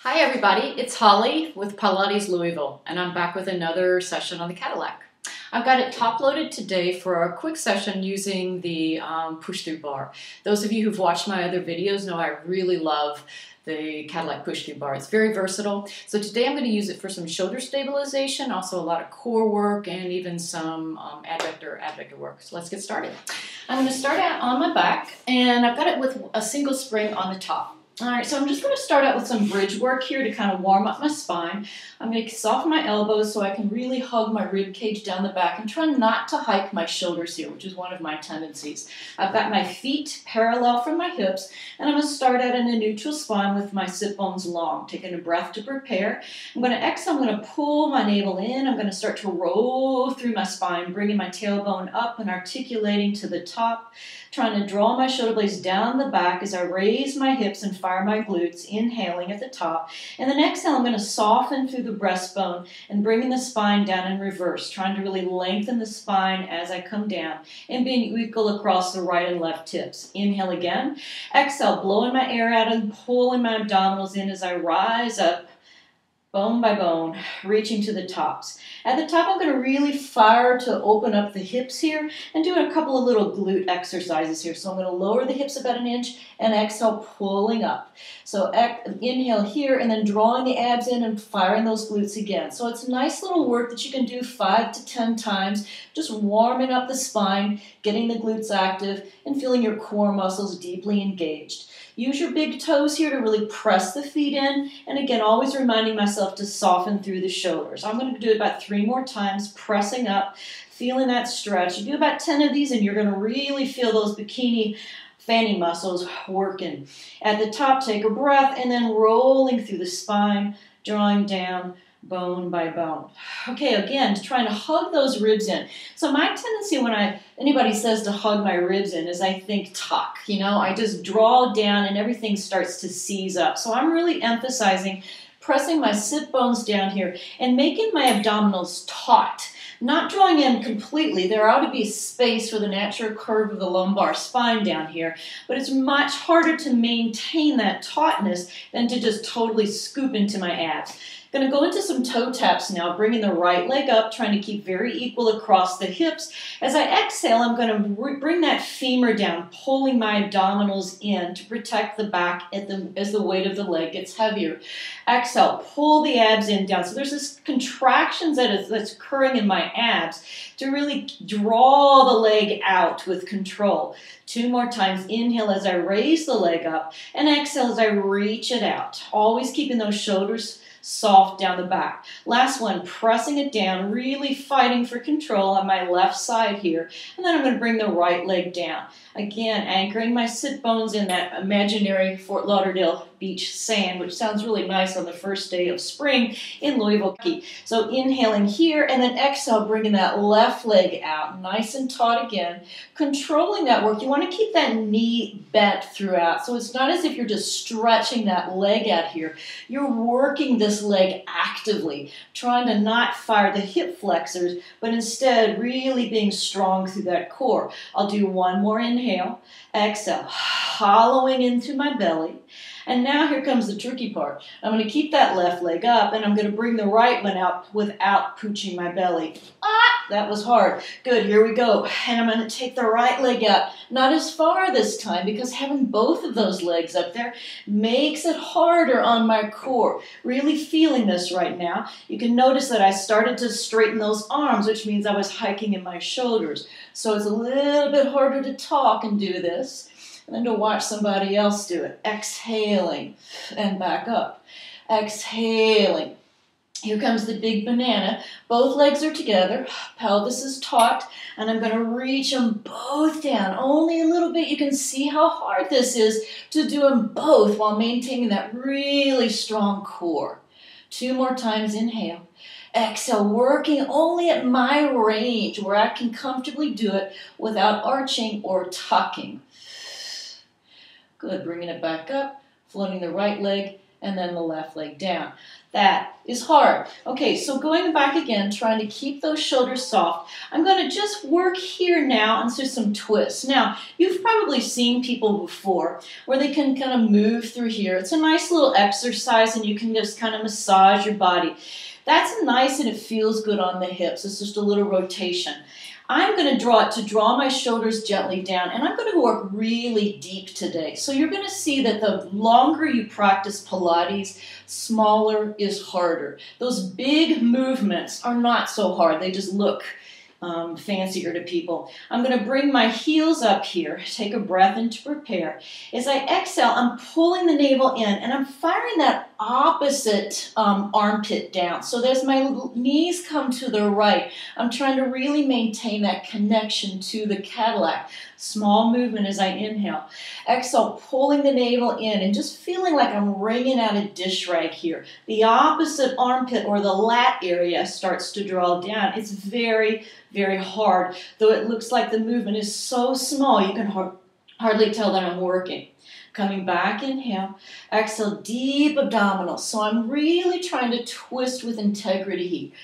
Hi everybody, it's Holly with Pilates Louisville, and I'm back with another session on the Cadillac. I've got it top loaded today for a quick session using the push-through bar. Those of you who've watched my other videos know I really love the Cadillac push-through bar. It's very versatile. So today I'm going to use it for some shoulder stabilization, also a lot of core work, and even some adductor work. So let's get started. I'm going to start out on my back, and I've got it with a single spring on the top. All right, so I'm just going to start out with some bridge work here to kind of warm up my spine. I'm going to soften my elbows so I can really hug my rib cage down the back and try not to hike my shoulders here, which is one of my tendencies. I've got my feet parallel from my hips, and I'm going to start out in a neutral spine with my sit bones long, taking a breath to prepare. I'm going to exhale, I'm going to pull my navel in. I'm going to start to roll through my spine, bringing my tailbone up and articulating to the top, trying to draw my shoulder blades down the back as I raise my hips and fire my glutes, inhaling at the top. And then exhale, I'm going to soften through the breastbone and bringing the spine down in reverse, trying to really lengthen the spine as I come down and being equal across the right and left hips. Inhale again. Exhale, blowing my air out and pulling my abdominals in as I rise up, bone by bone, reaching to the tops. At the top, I'm going to really fire to open up the hips here and do a couple of little glute exercises here. So I'm going to lower the hips about an inch and exhale, pulling up. So inhale here and then drawing the abs in and firing those glutes again. So it's nice little work that you can do 5 to 10 times, just warming up the spine, getting the glutes active, and feeling your core muscles deeply engaged. Use your big toes here to really press the feet in, and again, always reminding myself to soften through the shoulders. I'm going to do it about 3 more times, pressing up, feeling that stretch. You do about 10 of these, and you're going to really feel those bikini fanny muscles working. At the top, take a breath, and then rolling through the spine, drawing down, bone by bone. Okay, again, trying to hug those ribs in. So my tendency when anybody says to hug my ribs in is I think tuck. You know, I just draw down and everything starts to seize up. So I'm really emphasizing pressing my sit bones down here and making my abdominals taut. Not drawing in completely. There ought to be space for the natural curve of the lumbar spine down here, but it's much harder to maintain that tautness than to just totally scoop into my abs. Going to go into some toe taps now, bringing the right leg up, trying to keep very equal across the hips. As I exhale, I'm going to bring that femur down, pulling my abdominals in to protect the back as the weight of the leg gets heavier. Exhale, pull the abs in down. So there's this contractions that's occurring in my abs to really draw the leg out with control. 2 more times. Inhale as I raise the leg up, and exhale as I reach it out. Always keeping those shoulders soft down the back. Last one, pressing it down, really fighting for control on my left side here. And then I'm going to bring the right leg down. Again, anchoring my sit bones in that imaginary Fort Lauderdale beach sand, which sounds really nice on the first day of spring in Louisville. So inhaling here and then exhale, bringing that left leg out, nice and taut again. Controlling that work. You want to keep that knee bent throughout. So it's not as if you're just stretching that leg out here. You're working this leg actively, trying to not fire the hip flexors, but instead really being strong through that core. I'll do 1 more inhale, exhale, hollowing into my belly. And now here comes the tricky part. I'm going to keep that left leg up, and I'm going to bring the right one out without pooching my belly. That was hard. Good, here we go. And I'm going to take the right leg out. Not as far this time, because having both of those legs up there makes it harder on my core. Really feeling this right now. You can notice that I started to straighten those arms, which means I was hiking in my shoulders. So it's a little bit harder to talk and do this, and then to watch somebody else do it. Exhaling and back up. Exhaling. Here comes the big banana. Both legs are together. Pelvis is taut. And I'm going to reach them both down. Only a little bit. You can see how hard this is to do them both while maintaining that really strong core. 2 more times. Inhale. Exhale, working only at my range where I can comfortably do it without arching or tucking. Good, bringing it back up, floating the right leg and then the left leg down. That is hard. Okay, so going back again, trying to keep those shoulders soft. I'm going to just work here now and do some twists. Now, you've probably seen people before where they can kind of move through here. It's a nice little exercise and you can just kind of massage your body. That's nice and it feels good on the hips. It's just a little rotation. I'm going to draw my shoulders gently down, and I'm going to work really deep today. So you're going to see that the longer you practice Pilates, smaller is harder. Those big movements are not so hard. They just look fancier to people. I'm going to bring my heels up here. Take a breath in to prepare. As I exhale, I'm pulling the navel in, and I'm firing that opposite armpit down. So as my knees come to the right, I'm trying to really maintain that connection to the Cadillac. Small movement as I inhale. Exhale, pulling the navel in and just feeling like I'm wringing out a dish rag here. The opposite armpit or the lat area starts to draw down. It's very, very hard. Though it looks like the movement is so small, you can hardly tell that I'm working. Coming back, inhale. Exhale, deep abdominals. So I'm really trying to twist with integrity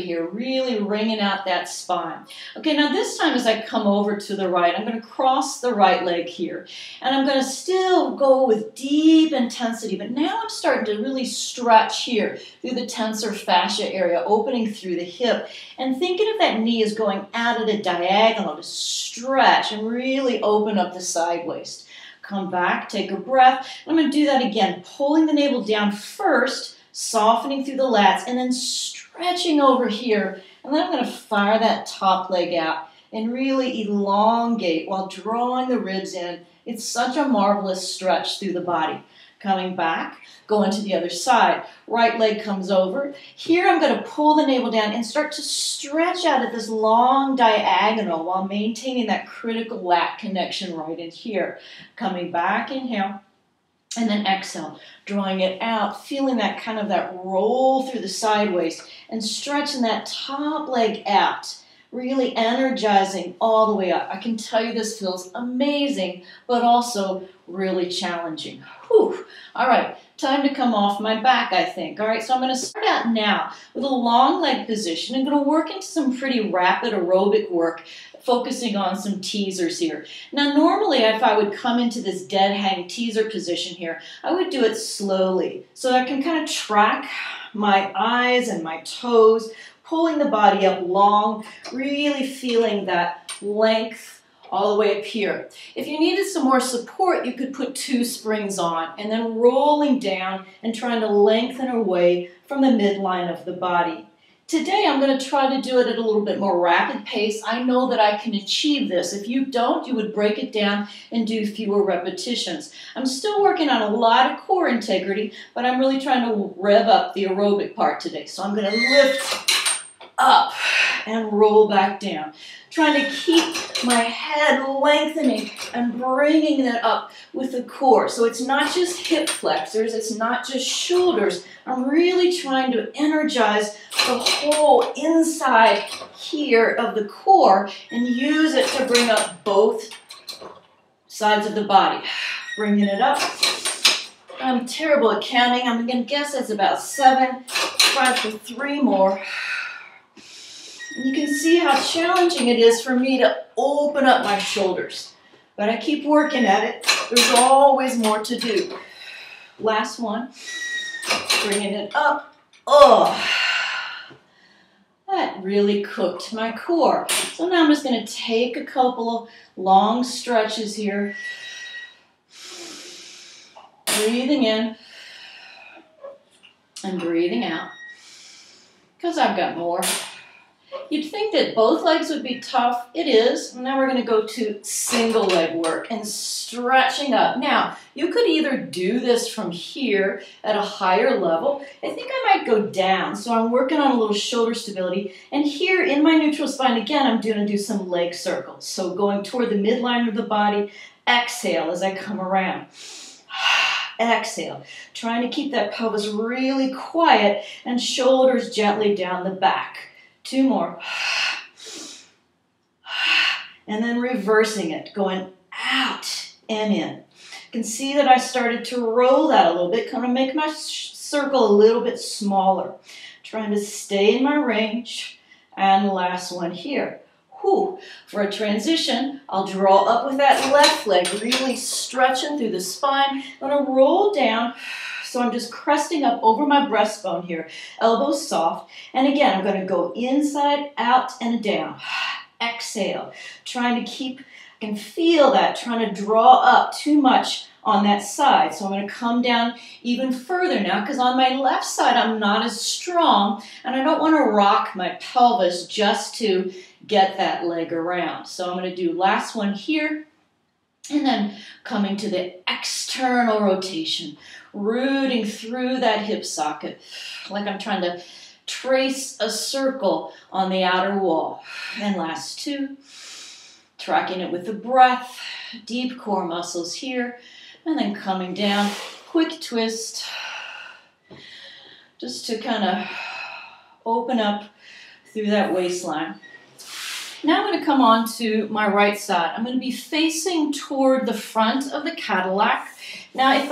here, really wringing out that spine. Okay, now this time as I come over to the right, I'm going to cross the right leg here. And I'm going to still go with deep intensity, but now I'm starting to really stretch here through the tensor fascia area, opening through the hip, and thinking if that knee is going out at a diagonal to stretch and really open up the side waist. Come back, take a breath. I'm going to do that again, pulling the navel down first, softening through the lats, and then stretching over here. And then I'm going to fire that top leg out and really elongate while drawing the ribs in. It's such a marvelous stretch through the body. Coming back, going to the other side. Right leg comes over. Here I'm going to pull the navel down and start to stretch out at this long diagonal while maintaining that critical lat connection right in here. Coming back, inhale. And then exhale, drawing it out, feeling that kind of that roll through the side waist and stretching that top leg out, really energizing all the way up. I can tell you this feels amazing, but also really challenging. Whew. All right, time to come off my back, I think. All right, so I'm going to start out now with a long leg position. I'm going to work into some pretty rapid aerobic work, focusing on some teasers here. Now, normally, if I would come into this dead hang teaser position here, I would do it slowly so I can kind of track my eyes and my toes, pulling the body up long, really feeling that length all the way up here. If you needed some more support, you could put 2 springs on and then rolling down and trying to lengthen away from the midline of the body. Today, I'm going to try to do it at a little bit more rapid pace. I know that I can achieve this. If you don't, you would break it down and do fewer repetitions. I'm still working on a lot of core integrity, but I'm really trying to rev up the aerobic part today. So I'm going to lift up and roll back down. Trying to keep my head lengthening and bringing it up with the core. So it's not just hip flexors, it's not just shoulders. I'm really trying to energize the whole inside here of the core and use it to bring up both sides of the body. Bringing it up. I'm terrible at counting. I'm going to guess it's about 7. Try for 3 more. And you can see how challenging it is for me to open up my shoulders. But I keep working at it. There's always more to do. Last one. Bringing it up. Oh, that really cooked my core. So now I'm just going to take a couple of long stretches here. Breathing in and breathing out. Because I've got more. You'd think that both legs would be tough. It is. Now we're going to go to single leg work and stretching up. Now, you could either do this from here at a higher level. I think I might go down. So I'm working on a little shoulder stability. And here in my neutral spine, again, I'm going to do some leg circles. So going toward the midline of the body, exhale as I come around. Exhale, trying to keep that pelvis really quiet and shoulders gently down the back. 2 more. And then reversing it, going out and in. can see that I started to roll that a little bit, kind of make my circle a little bit smaller. Trying to stay in my range. And last one here. Whew. For a transition, I'll draw up with that left leg, really stretching through the spine. I'm going to roll down. So I'm just cresting up over my breastbone here, elbows soft. And again, I'm going to go inside, out, and down. Exhale. Trying to keep, I can feel that, trying to draw up too much on that side. So I'm going to come down even further now because on my left side I'm not as strong and I don't want to rock my pelvis just to get that leg around. So I'm going to do last one here and then coming to the external rotation, rooting through that hip socket like I'm trying to trace a circle on the outer wall. And last two, tracking it with the breath, deep core muscles here. And then coming down, quick twist, just to kind of open up through that waistline. Now I'm going to come on to my right side. I'm going to be facing toward the front of the Cadillac. Now, if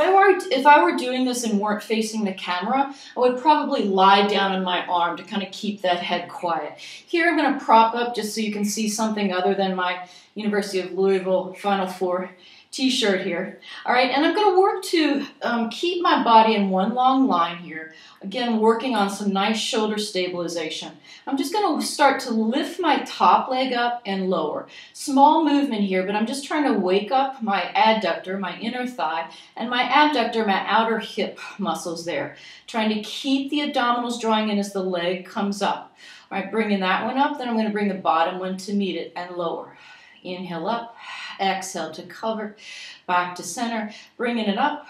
I were doing this and weren't facing the camera, I would probably lie down on my arm to kind of keep that head quiet. Here I'm going to prop up just so you can see something other than my University of Louisville Final Four t-shirt here. All right, and I'm going to work to keep my body in one long line here. Again, working on some nice shoulder stabilization. I'm just going to start to lift my top leg up and lower. Small movement here, but I'm just trying to wake up my adductor, my inner thigh, and my abductor, my outer hip muscles there. Trying to keep the abdominals drawing in as the leg comes up. All right, bringing that one up, then I'm going to bring the bottom one to meet it and lower. Inhale up, exhale to cover, back to center, bringing it up.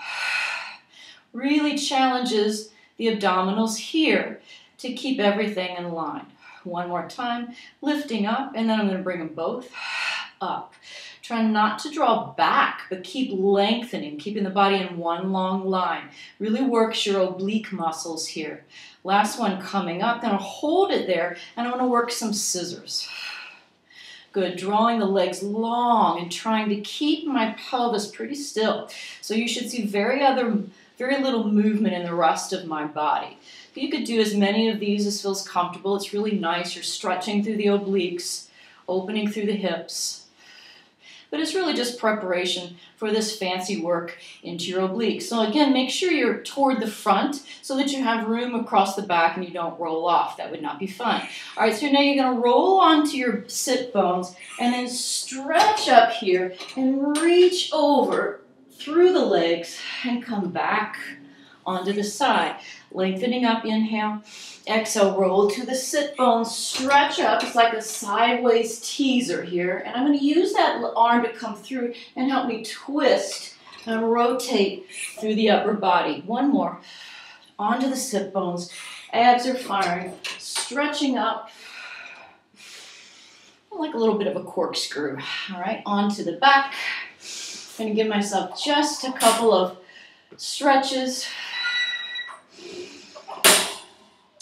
Really challenges the abdominals here to keep everything in line. One more time, lifting up, and then I'm going to bring them both up. Try not to draw back, but keep lengthening, keeping the body in one long line. Really works your oblique muscles here. Last one coming up, then I'll hold it there, and I'm going to work some scissors. Good, drawing the legs long and trying to keep my pelvis pretty still. So you should see very little movement in the rest of my body. You could do as many of these as feels comfortable. It's really nice. You're stretching through the obliques, opening through the hips. But it's really just preparation for this fancy work into your obliques. So again, make sure you're toward the front so that you have room across the back and you don't roll off. That would not be fun. All right, so now you're going to roll onto your sit bones and then stretch up here and reach over through the legs and come back onto the side. Lengthening up, inhale. Exhale, roll to the sit bones, stretch up. It's like a sideways teaser here. And I'm going to use that arm to come through and help me twist and rotate through the upper body. One more. Onto the sit bones. Abs are firing. Stretching up. Like a little bit of a corkscrew. All right, onto the back. I'm going to give myself just a couple of stretches.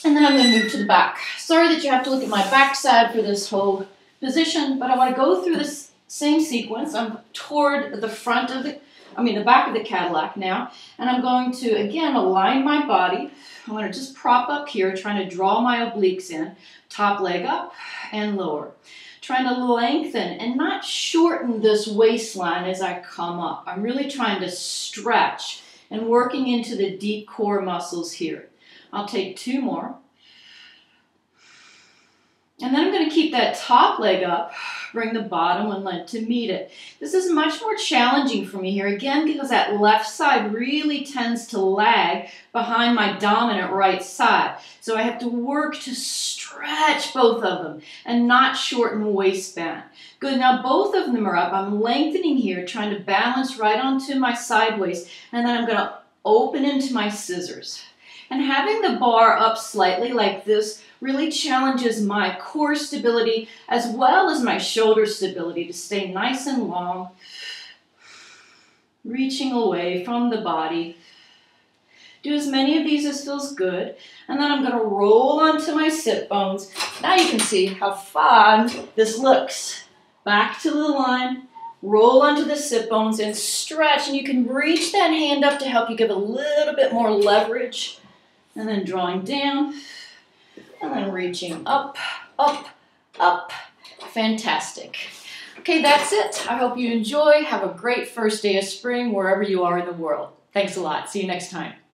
And then I'm going to move to the back. Sorry that you have to look at my backside for this whole position, but I want to go through this same sequence. I'm toward the front of the back of the Cadillac now, and I'm going to, again, align my body. I'm going to just prop up here, trying to draw my obliques in, top leg up and lower. Trying to lengthen and not shorten this waistline as I come up. I'm really trying to stretch and working into the deep core muscles here. I'll take two more. And then I'm going to keep that top leg up, bring the bottom one leg to meet it. This is much more challenging for me here, again, because that left side really tends to lag behind my dominant right side. So I have to work to stretch both of them and not shorten waistband. Good, now both of them are up. I'm lengthening here, trying to balance right onto my side waist, and then I'm going to open into my scissors. And having the bar up slightly like this really challenges my core stability as well as my shoulder stability to stay nice and long, reaching away from the body. Do as many of these as feels good. And then I'm going to roll onto my sit bones. Now you can see how fun this looks. Back to the line, Roll onto the sit bones and stretch, and you can reach that hand up to help you give a little bit more leverage. And then drawing down, and then reaching up, up, up. Fantastic. Okay, that's it. I hope you enjoy. Have a great first day of spring wherever you are in the world. Thanks a lot. See you next time.